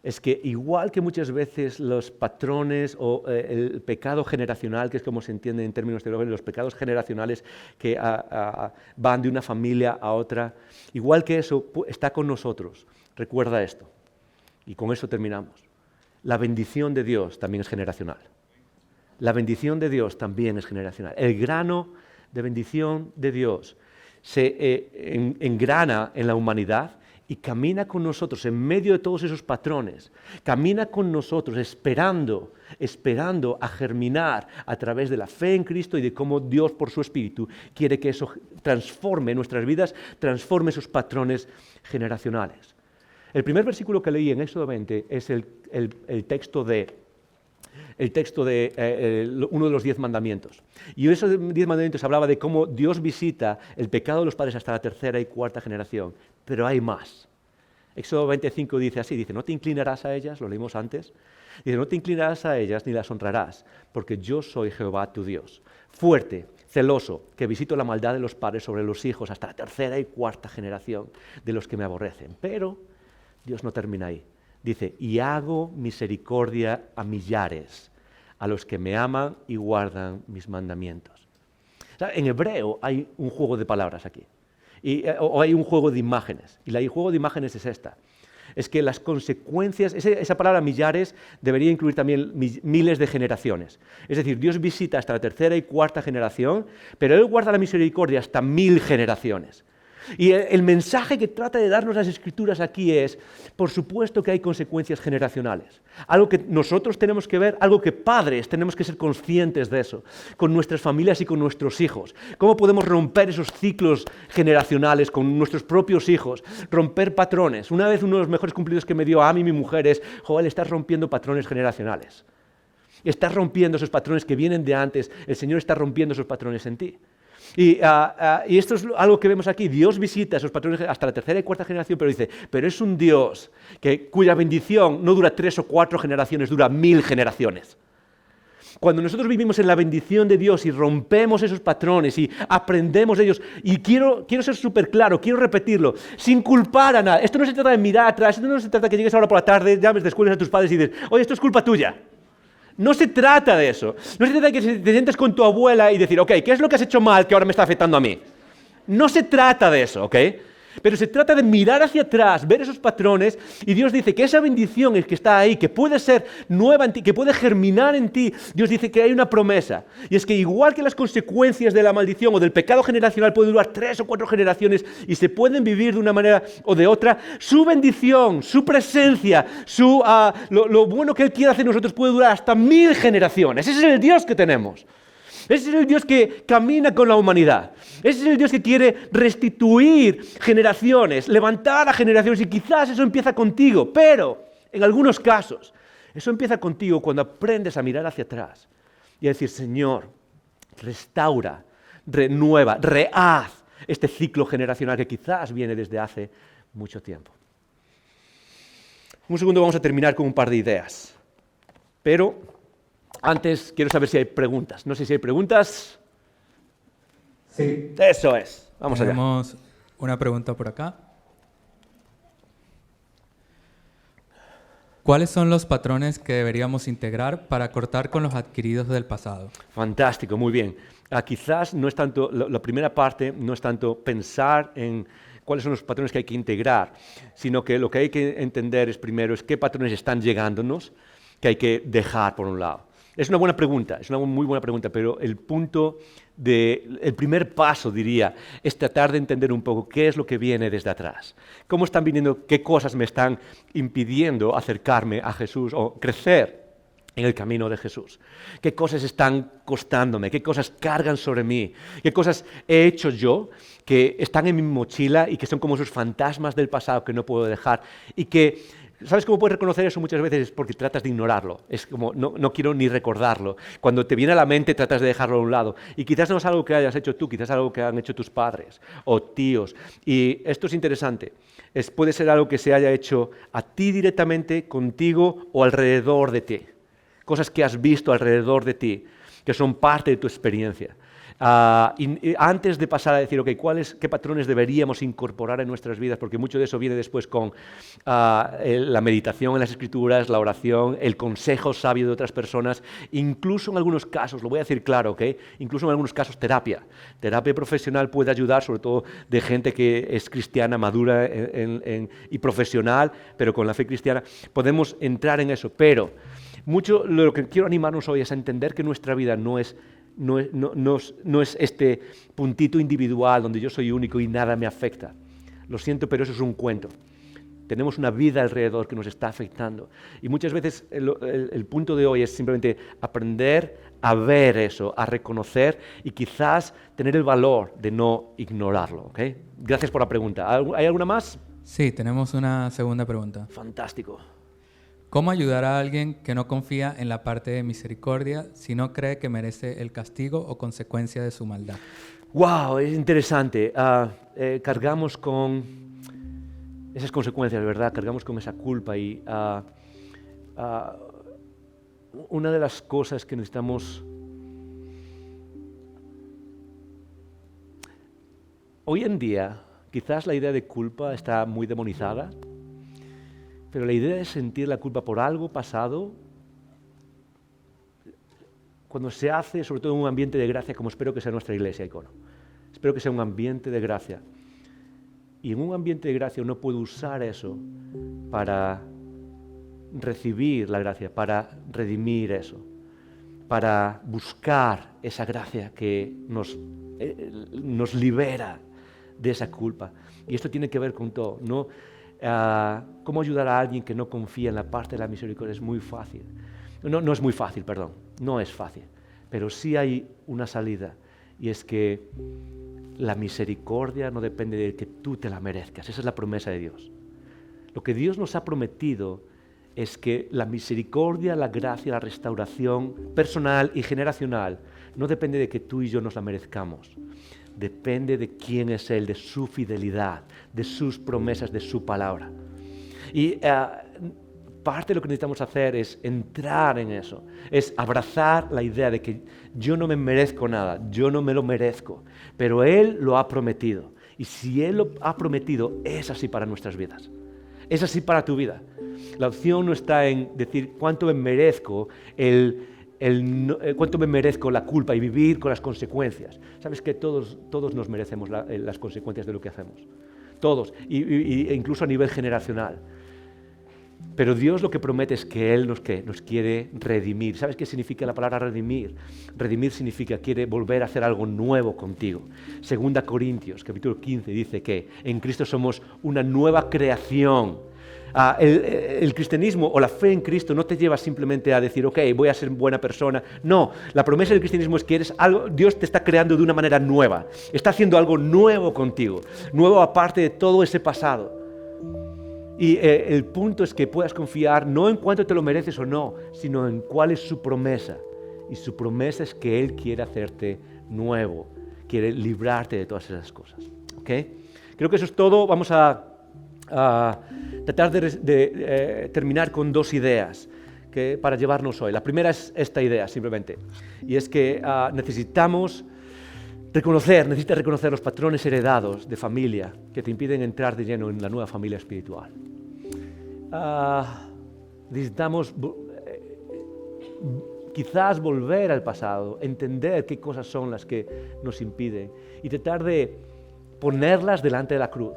Es que igual que muchas veces los patrones o el pecado generacional, que es como se entiende en términos teológicos, los pecados generacionales que van de una familia a otra, igual que eso está con nosotros. Recuerda esto. Y con eso terminamos. La bendición de Dios también es generacional. La bendición de Dios también es generacional. El grano de bendición de Dios se engrana en la humanidad y camina con nosotros en medio de todos esos patrones. Camina con nosotros esperando a germinar a través de la fe en Cristo y de cómo Dios por su Espíritu quiere que eso transforme nuestras vidas, transforme esos patrones generacionales. El primer versículo que leí en Éxodo 20 es el texto de uno de los 10 mandamientos. Y esos 10 mandamientos hablaba de cómo Dios visita el pecado de los padres hasta la 3ª y 4ª generación. Pero hay más. Éxodo 25 dice así, dice, no te inclinarás a ellas, lo leímos antes, dice, no te inclinarás a ellas ni las honrarás, porque yo soy Jehová tu Dios, fuerte, celoso, que visito la maldad de los padres sobre los hijos hasta la 3ª y 4ª generación de los que me aborrecen. Pero Dios no termina ahí. Dice, y hago misericordia a millares, a los que me aman y guardan mis mandamientos. O sea, en hebreo hay un juego de palabras aquí, o hay un juego de imágenes, y el juego de imágenes es esta. es que las consecuencias, esa palabra millares debería incluir también miles de generaciones. Es decir, Dios visita hasta la tercera y cuarta generación, pero Él guarda la misericordia hasta 1000 generaciones. Y el mensaje que trata de darnos las Escrituras aquí es, por supuesto que hay consecuencias generacionales. Algo que nosotros tenemos que ver, algo que padres tenemos que ser conscientes de eso, con nuestras familias y con nuestros hijos. ¿Cómo podemos romper esos ciclos generacionales con nuestros propios hijos? Romper patrones. Una vez uno de los mejores cumplidos que me dio a mí mi mujer es, Joel, estás rompiendo patrones generacionales. Estás rompiendo esos patrones que vienen de antes. El Señor está rompiendo esos patrones en ti. Y esto es algo que vemos aquí. Dios visita esos patrones hasta la tercera y cuarta generación, pero es un Dios cuya bendición no dura 3 o 4 generaciones, dura 1000 generaciones. Cuando nosotros vivimos en la bendición de Dios y rompemos esos patrones y aprendemos de ellos, y quiero ser súper claro, quiero repetirlo, sin culpar a nada. Esto no se trata de mirar atrás, esto no se trata de que llegues ahora por la tarde, llames de escuelas a tus padres y dices, oye, esto es culpa tuya. No se trata de eso. No se trata de que te sientes con tu abuela y decir, ok, ¿qué es lo que has hecho mal que ahora me está afectando a mí? No se trata de eso, ¿ok? Pero se trata de mirar hacia atrás, ver esos patrones, y Dios dice que esa bendición es que está ahí, que puede ser nueva en ti, que puede germinar en ti. Dios dice que hay una promesa, y es que igual que las consecuencias de la maldición o del pecado generacional pueden durar 3 o 4 generaciones y se pueden vivir de una manera o de otra, su bendición, su presencia, lo bueno que Él quiere hacer en nosotros puede durar hasta 1000 generaciones. Ese es el Dios que tenemos. Ese es el Dios que camina con la humanidad. Ese es el Dios que quiere restituir generaciones, levantar a generaciones, y quizás eso empieza contigo, pero en algunos casos eso empieza contigo cuando aprendes a mirar hacia atrás y a decir, Señor, restaura, renueva, rehaz este ciclo generacional que quizás viene desde hace mucho tiempo. Un segundo, vamos a terminar con un par de ideas, pero antes quiero saber si hay preguntas. No sé si hay preguntas. Sí. Eso es. Vamos allá. Tenemos una pregunta por acá. ¿Cuáles son los patrones que deberíamos integrar para cortar con los adquiridos del pasado? Fantástico, muy bien. Quizás no es tanto, la primera parte no es tanto pensar en cuáles son los patrones que hay que integrar, sino que lo que hay que entender es primero qué patrones están llegándonos que hay que dejar por un lado. Es una buena pregunta, es una muy buena pregunta, pero el primer paso, diría, es tratar de entender un poco qué es lo que viene desde atrás. Cómo están viniendo, qué cosas me están impidiendo acercarme a Jesús o crecer en el camino de Jesús. ¿Qué cosas están costándome? ¿Qué cosas cargan sobre mí? ¿Qué cosas he hecho yo que están en mi mochila y que son como esos fantasmas del pasado que no puedo dejar? Y que, ¿sabes cómo puedes reconocer eso muchas veces? Es porque tratas de ignorarlo. Es como, no quiero ni recordarlo. Cuando te viene a la mente, tratas de dejarlo a un lado. Y quizás no es algo que hayas hecho tú, quizás es algo que han hecho tus padres o tíos. Y esto es interesante. Puede ser algo que se haya hecho a ti directamente, contigo o alrededor de ti. Cosas que has visto alrededor de ti, que son parte de tu experiencia. Y antes de pasar a decir, ok, ¿qué patrones deberíamos incorporar en nuestras vidas? Porque mucho de eso viene después con la meditación en las Escrituras, la oración, el consejo sabio de otras personas, incluso en algunos casos, lo voy a decir claro, ¿ok? Incluso en algunos casos terapia. Terapia profesional puede ayudar, sobre todo de gente que es cristiana, madura y profesional, pero con la fe cristiana. Podemos entrar en eso, pero mucho lo que quiero animarnos hoy es a entender que nuestra vida no es este puntito individual donde yo soy único y nada me afecta. Lo siento, pero eso es un cuento. Tenemos una vida alrededor que nos está afectando. Y muchas veces el punto de hoy es simplemente aprender a ver eso, a reconocer y quizás tener el valor de no ignorarlo. ¿Okay? Gracias por la pregunta. ¿Hay alguna más? Sí, tenemos una segunda pregunta. Fantástico. ¿Cómo ayudar a alguien que no confía en la parte de misericordia si no cree que merece el castigo o consecuencia de su maldad? ¡Wow! Es interesante. Cargamos con esas consecuencias, ¿verdad? Cargamos con esa culpa y una de las cosas que necesitamos hoy en día, quizás la idea de culpa está muy demonizada. Pero la idea de sentir la culpa por algo pasado, cuando se hace, sobre todo en un ambiente de gracia, como espero que sea nuestra iglesia, Icono. Espero que sea un ambiente de gracia. Y en un ambiente de gracia uno puede usar eso para recibir la gracia, para redimir eso, para buscar esa gracia que nos libera de esa culpa. Y esto tiene que ver con todo, ¿no? ¿Cómo ayudar a alguien que no confía en la parte de la misericordia? Es muy fácil. No es muy fácil, perdón. No es fácil. Pero sí hay una salida. Y es que la misericordia no depende de que tú te la merezcas. Esa es la promesa de Dios. Lo que Dios nos ha prometido es que la misericordia, la gracia, la restauración personal y generacional no depende de que tú y yo nos la merezcamos. Depende de quién es Él, de su fidelidad, de sus promesas, de su palabra. Y parte de lo que necesitamos hacer es entrar en eso, es abrazar la idea de que yo no me merezco nada, yo no me lo merezco, pero Él lo ha prometido. Y si Él lo ha prometido, es así para nuestras vidas, es así para tu vida. La opción no está en decir cuánto me merezco cuánto me merezco la culpa y vivir con las consecuencias. Sabes que todos nos merecemos las consecuencias de lo que hacemos. Todos, e incluso a nivel generacional. Pero Dios lo que promete es que Él nos quiere redimir. ¿Sabes qué significa la palabra redimir? Redimir significa quiere volver a hacer algo nuevo contigo. 2 Corintios, capítulo 15, dice que en Cristo somos una nueva creación. El cristianismo o la fe en Cristo no te lleva simplemente a decir, ok, voy a ser buena persona. No, la promesa del cristianismo es que Dios te está creando de una manera nueva. Está haciendo algo nuevo contigo, nuevo aparte de todo ese pasado. Y el punto es que puedas confiar no en cuánto te lo mereces o no, sino en cuál es su promesa. Y su promesa es que Él quiere hacerte nuevo, quiere librarte de todas esas cosas. ¿Ok? Creo que eso es todo. Vamos a tratar de terminar con 2 ideas para llevarnos hoy. La primera es esta idea, simplemente, y es que necesitas reconocer los patrones heredados de familia que te impiden entrar de lleno en la nueva familia espiritual. Necesitamos quizás volver al pasado, entender qué cosas son las que nos impiden y tratar de ponerlas delante de la cruz,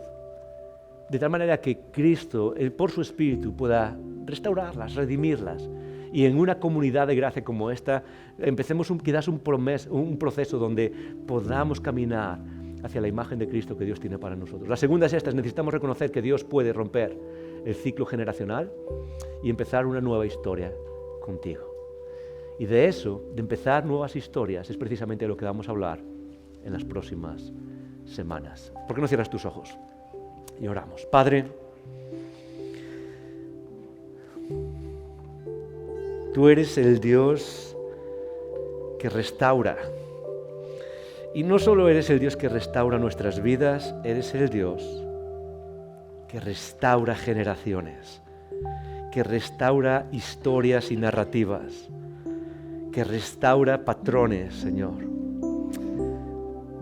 de tal manera que Cristo, por su Espíritu, pueda restaurarlas, redimirlas. Y en una comunidad de gracia como esta, empecemos quizás un proceso donde podamos caminar hacia la imagen de Cristo que Dios tiene para nosotros. La segunda es esta: necesitamos reconocer que Dios puede romper el ciclo generacional y empezar una nueva historia contigo. Y de eso, de empezar nuevas historias, es precisamente de lo que vamos a hablar en las próximas semanas. ¿Por qué no cierras tus ojos? Y oramos. Padre, tú eres el Dios que restaura. Y no solo eres el Dios que restaura nuestras vidas, eres el Dios que restaura generaciones, que restaura historias y narrativas, que restaura patrones, Señor.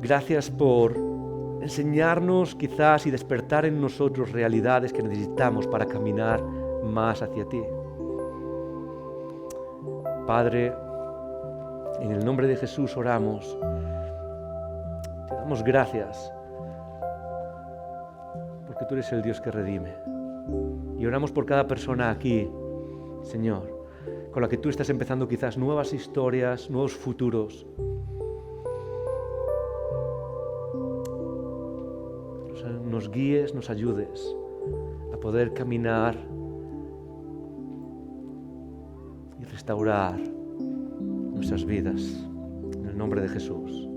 Gracias por enseñarnos quizás y despertar en nosotros realidades que necesitamos para caminar más hacia ti. Padre, en el nombre de Jesús oramos. Te damos gracias porque tú eres el Dios que redime. Y oramos por cada persona aquí, Señor, con la que tú estás empezando quizás nuevas historias, nuevos futuros. Nos guíes, nos ayudes a poder caminar y restaurar nuestras vidas. En el nombre de Jesús.